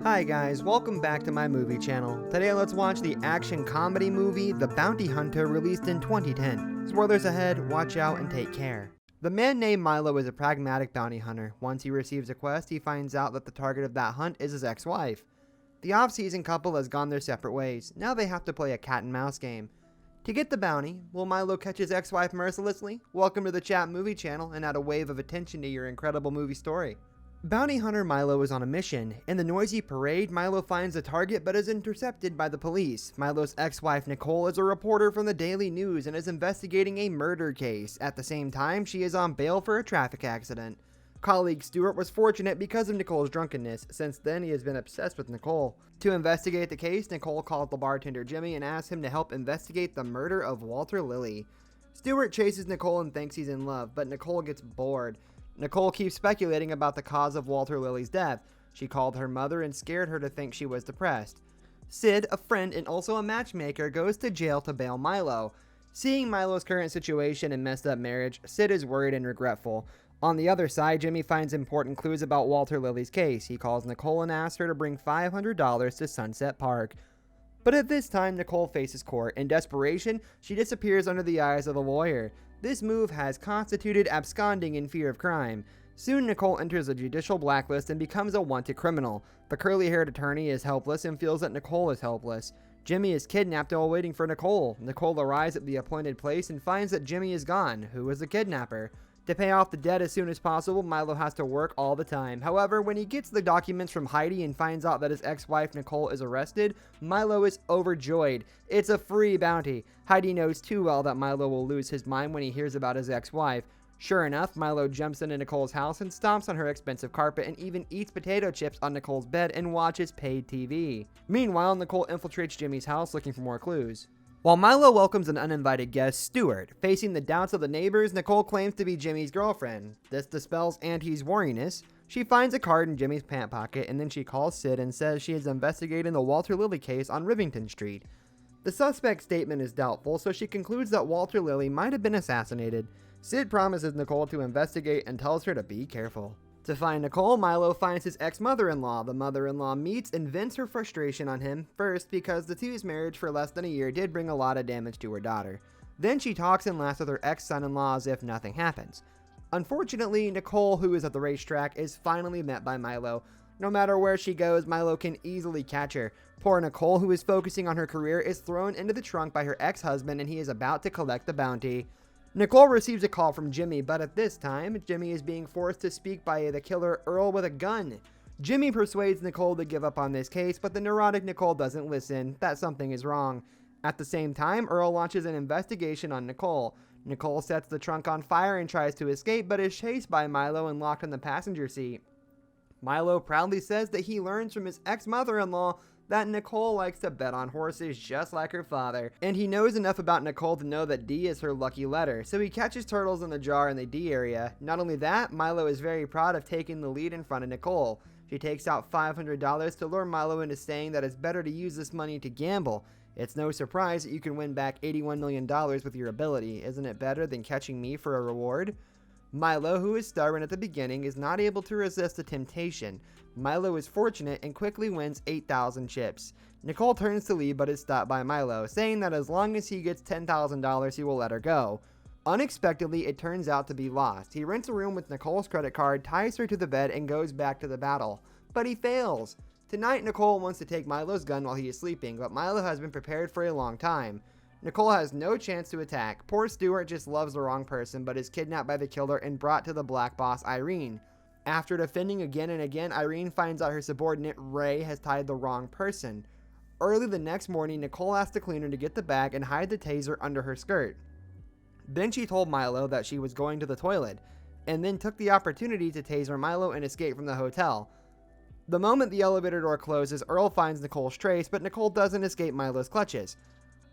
Hi guys, welcome back to my movie channel. Today let's watch the action comedy movie The Bounty Hunter, released in 2010. Spoilers ahead, watch out and take care. The man named Milo is a pragmatic bounty hunter. Once he receives a quest, he finds out that the target of that hunt is his ex-wife. The off-season couple has gone their separate ways. Now they have to play a cat and mouse game. To get the bounty, will Milo catch his ex-wife mercilessly? Welcome to the Chat Movie channel and add a wave of attention to your incredible movie story. Bounty hunter Milo is on a mission. In the noisy parade, Milo finds the target but is intercepted by the police. Milo's ex-wife Nicole is a reporter from the Daily News and is investigating a murder case. At the same time, she is on bail for a traffic accident. Colleague Stuart was fortunate because of Nicole's drunkenness. Since then, he has been obsessed with Nicole. To investigate the case, Nicole calls the bartender Jimmy and asks him to help investigate the murder of Walter Lilly. Stuart chases Nicole and thinks he's in love, but Nicole gets bored. Nicole keeps speculating about the cause of Walter Lilly's death. She called her mother and scared her to think she was depressed. Sid, a friend and also a matchmaker, goes to jail to bail Milo. Seeing Milo's current situation and messed up marriage, Sid is worried and regretful. On the other side, Jimmy finds important clues about Walter Lilly's case. He calls Nicole and asks her to bring $500 to Sunset Park. But at this time, Nicole faces court. In desperation, she disappears under the eyes of the lawyer. This move has constituted absconding in fear of crime. Soon, Nicole enters a judicial blacklist and becomes a wanted criminal. The curly-haired attorney is helpless and feels that Nicole is helpless. Jimmy is kidnapped while waiting for Nicole. Nicole arrives at the appointed place and finds that Jimmy is gone. Who was the kidnapper? To pay off the debt as soon as possible, Milo has to work all the time. However, when he gets the documents from Heidi and finds out that his ex-wife Nicole is arrested, Milo is overjoyed. It's a free bounty. Heidi knows too well that Milo will lose his mind when he hears about his ex-wife. Sure enough, Milo jumps into Nicole's house and stomps on her expensive carpet and even eats potato chips on Nicole's bed and watches paid TV. Meanwhile, Nicole infiltrates Jimmy's house looking for more clues. While Milo welcomes an uninvited guest, Stuart, facing the doubts of the neighbors, Nicole claims to be Jimmy's girlfriend. This dispels Auntie's worriness. She finds a card in Jimmy's pant pocket and then she calls Sid and says she is investigating the Walter Lilly case on Rivington Street. The suspect's statement is doubtful, so she concludes that Walter Lilly might have been assassinated. Sid promises Nicole to investigate and tells her to be careful. To find Nicole, Milo finds his ex-mother-in-law. The mother-in-law meets and vents her frustration on him, first because the two's marriage for less than a year did bring a lot of damage to her daughter. Then she talks and laughs with her ex-son-in-law as if nothing happens. Unfortunately, Nicole, who is at the racetrack, is finally met by Milo. No matter where she goes, Milo can easily catch her. Poor Nicole, who is focusing on her career, is thrown into the trunk by her ex-husband and he is about to collect the bounty. Nicole receives a call from Jimmy, but at this time, Jimmy is being forced to speak by the killer Earl with a gun. Jimmy persuades Nicole to give up on this case, but the neurotic Nicole doesn't listen, that something is wrong. At the same time, Earl launches an investigation on Nicole. Nicole sets the trunk on fire and tries to escape, but is chased by Milo and locked in the passenger seat. Milo proudly says that he learns from his ex-mother-in-law that Nicole likes to bet on horses just like her father, and he knows enough about Nicole to know that D is her lucky letter, so he catches turtles in the jar in the D area. Not only that, Milo is very proud of taking the lead in front of Nicole. She takes out $500 to lure Milo into saying that it's better to use this money to gamble. It's no surprise that you can win back $81 million with your ability. Isn't it better than catching me for a reward? Milo, who is stubborn at the beginning, is not able to resist the temptation. Milo is fortunate and quickly wins 8,000 chips. Nicole turns to leave but is stopped by Milo, saying that as long as he gets $10,000 he will let her go. Unexpectedly, it turns out to be lost. He rents a room with Nicole's credit card, ties her to the bed, and goes back to the battle. But he fails. Tonight, Nicole wants to take Milo's gun while he is sleeping, but Milo has been prepared for a long time. Nicole has no chance to attack. Poor Stuart just loves the wrong person, but is kidnapped by the killer and brought to the black boss Irene. After defending again and again, Irene finds out her subordinate Ray has tied the wrong person. Early the next morning, Nicole asked the cleaner to get the bag and hide the taser under her skirt. Then she told Milo that she was going to the toilet, and then took the opportunity to taser Milo and escape from the hotel. The moment the elevator door closes, Earl finds Nicole's trace, but Nicole doesn't escape Milo's clutches.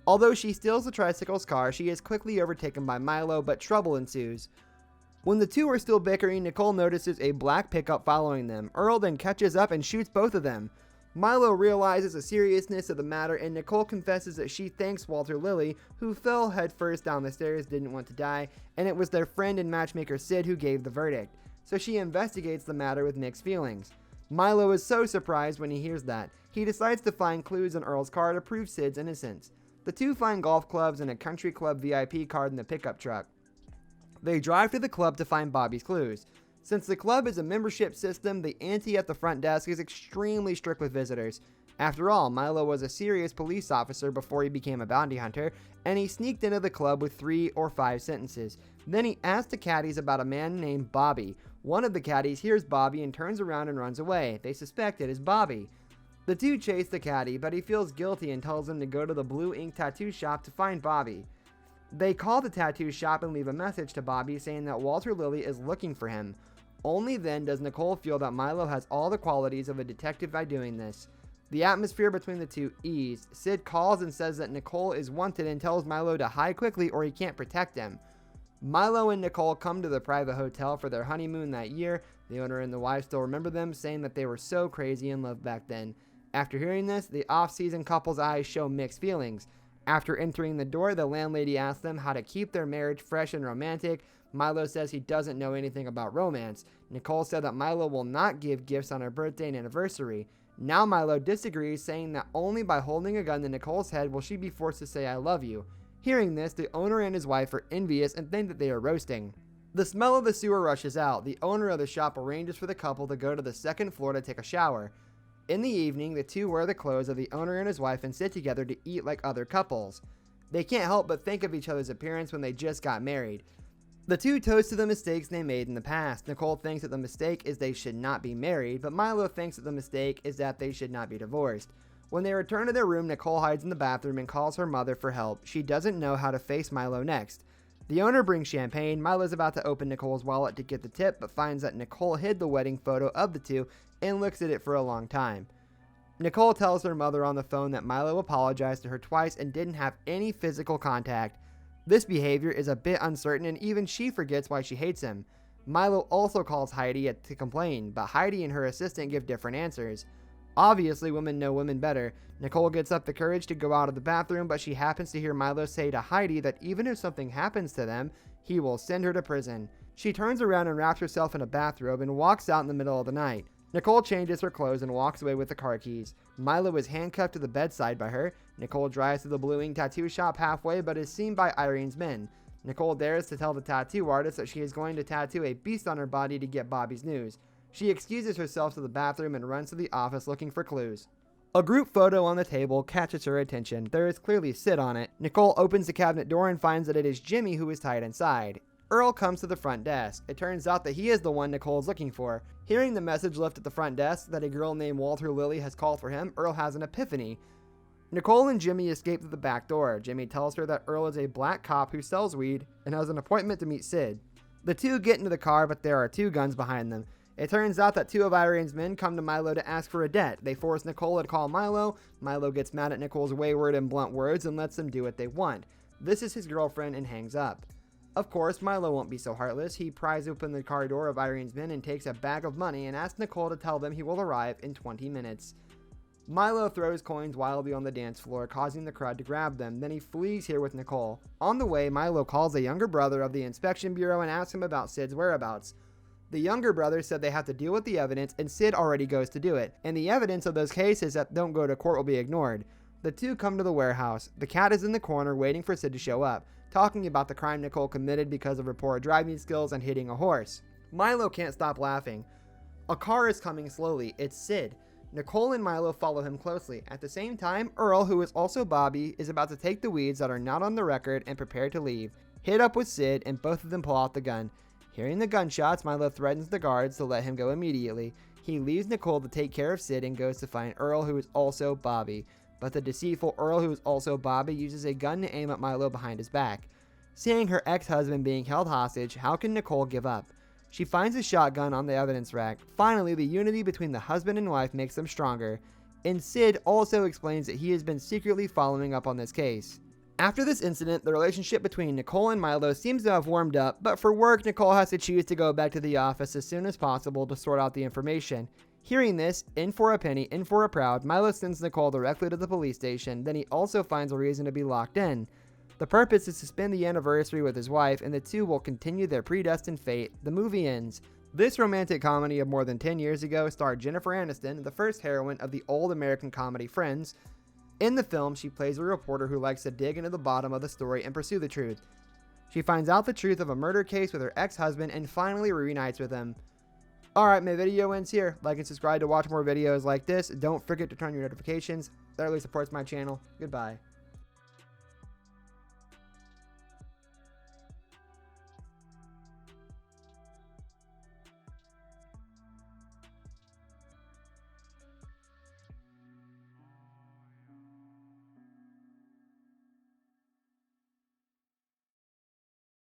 Although she steals the tricycle's car, she is quickly overtaken by Milo, but trouble ensues. When the two are still bickering, Nicole notices a black pickup following them. Earl then catches up and shoots both of them. Milo realizes the seriousness of the matter, and Nicole confesses that she thanks Walter Lilly, who fell headfirst down the stairs, didn't want to die, and it was their friend and matchmaker Sid who gave the verdict. So she investigates the matter with mixed feelings. Milo is so surprised when he hears that. He decides to find clues in Earl's car to prove Sid's innocence. The two find golf clubs and a country club VIP card in the pickup truck. They drive to the club to find Bobby's clues. Since the club is a membership system, the ante at the front desk is extremely strict with visitors. After all, Milo was a serious police officer before he became a bounty hunter, and he sneaked into the club with 3 or 5 sentences. Then he asked the caddies about a man named Bobby. One of the caddies hears Bobby and turns around and runs away. They suspect it is Bobby. The two chase the caddy, but he feels guilty and tells them to go to the blue ink tattoo shop to find Bobby. They call the tattoo shop and leave a message to Bobby saying that Walter Lilly is looking for him. Only then does Nicole feel that Milo has all the qualities of a detective by doing this. The atmosphere between the two eased. Sid calls and says that Nicole is wanted and tells Milo to hide quickly or he can't protect him. Milo and Nicole come to the private hotel for their honeymoon that year. The owner and the wife still remember them, saying that they were so crazy in love back then. After hearing this, the off-season couple's eyes show mixed feelings. After entering the door, the landlady asks them how to keep their marriage fresh and romantic. Milo says he doesn't know anything about romance. Nicole said that Milo will not give gifts on her birthday and anniversary. Now Milo disagrees, saying that only by holding a gun to Nicole's head will she be forced to say I love you. Hearing this, the owner and his wife are envious and think that they are roasting. The smell of the sewer rushes out. The owner of the shop arranges for the couple to go to the second floor to take a shower. In the evening, the two wear the clothes of the owner and his wife and sit together to eat like other couples. They can't help but think of each other's appearance when they just got married. The two toast to the mistakes they made in the past. Nicole thinks that the mistake is they should not be married, but Milo thinks that the mistake is that they should not be divorced. When they return to their room, Nicole hides in the bathroom and calls her mother for help. She doesn't know how to face Milo next. The owner brings champagne. Milo's about to open Nicole's wallet to get the tip, but finds that Nicole hid the wedding photo of the two and looks at it for a long time. Nicole tells her mother on the phone that Milo apologized to her twice and didn't have any physical contact. This behavior is a bit uncertain, and even she forgets why she hates him. Milo also calls Heidi to complain, but Heidi and her assistant give different answers. Obviously, women know women better. Nicole gets up the courage to go out of the bathroom, but she happens to hear Milo say to Heidi that even if something happens to them, he will send her to prison. She turns around and wraps herself in a bathrobe and walks out in the middle of the night. Nicole changes her clothes and walks away with the car keys. Milo is handcuffed to the bedside by her. Nicole drives to the blue ink tattoo shop halfway, but is seen by Irene's men. Nicole dares to tell the tattoo artist that she is going to tattoo a beast on her body to get Bobby's news. She excuses herself to the bathroom and runs to the office looking for clues. A group photo on the table catches her attention. There is clearly Sid on it. Nicole opens the cabinet door and finds that it is Jimmy who is tied inside. Earl comes to the front desk. It turns out that he is the one Nicole is looking for. Hearing the message left at the front desk that a girl named Walter Lilly has called for him, Earl has an epiphany. Nicole and Jimmy escape through the back door. Jimmy tells her that Earl is a black cop who sells weed and has an appointment to meet Sid. The two get into the car, but there are 2 guns behind them. It turns out that 2 of Irene's men come to Milo to ask for a debt. They force Nicole to call Milo. Milo gets mad at Nicole's wayward and blunt words and lets them do what they want. This is his girlfriend and hangs up. Of course, Milo won't be so heartless. He pries open the car door of Irene's men and takes a bag of money and asks Nicole to tell them he will arrive in 20 minutes. Milo throws coins wildly on the dance floor, causing the crowd to grab them. Then he flees here with Nicole. On the way, Milo calls a younger brother of the inspection bureau and asks him about Sid's whereabouts. The younger brother said they have to deal with the evidence, and Sid already goes to do it, and the evidence of those cases that don't go to court will be ignored. The two come to the warehouse. The cat is in the corner waiting for Sid to show up, talking about the crime Nicole committed because of her poor driving skills and hitting a horse. Milo can't stop laughing. A car is coming slowly. It's Sid. Nicole and Milo follow him closely. At the same time, Earl, who is also Bobby, is about to take the weeds that are not on the record and prepare to leave. Hit up with Sid, and both of them pull out the gun. Hearing the gunshots, Milo threatens the guards to let him go immediately. He leaves Nicole to take care of Sid and goes to find Earl, who is also Bobby. But the deceitful Earl, who is also Bobby, uses a gun to aim at Milo behind his back. Seeing her ex-husband being held hostage, how can Nicole give up? She finds a shotgun on the evidence rack. Finally, the unity between the husband and wife makes them stronger. And Sid also explains that he has been secretly following up on this case. After this incident, the relationship between Nicole and Milo seems to have warmed up, but for work, Nicole has to choose to go back to the office as soon as possible to sort out the information. Hearing this, in for a penny, in for a proud, Milo sends Nicole directly to the police station. Then he also finds a reason to be locked in. The purpose is to spend the anniversary with his wife, and the two will continue their predestined fate. The movie ends. This romantic comedy of more than 10 years ago starred Jennifer Aniston, the first heroine of the old American comedy Friends. In the film, she plays a reporter who likes to dig into the bottom of the story and pursue the truth. She finds out the truth of a murder case with her ex-husband and finally reunites with him. Alright, my video ends here. Like and subscribe to watch more videos like this. Don't forget to turn on your notifications. That really supports my channel. Goodbye.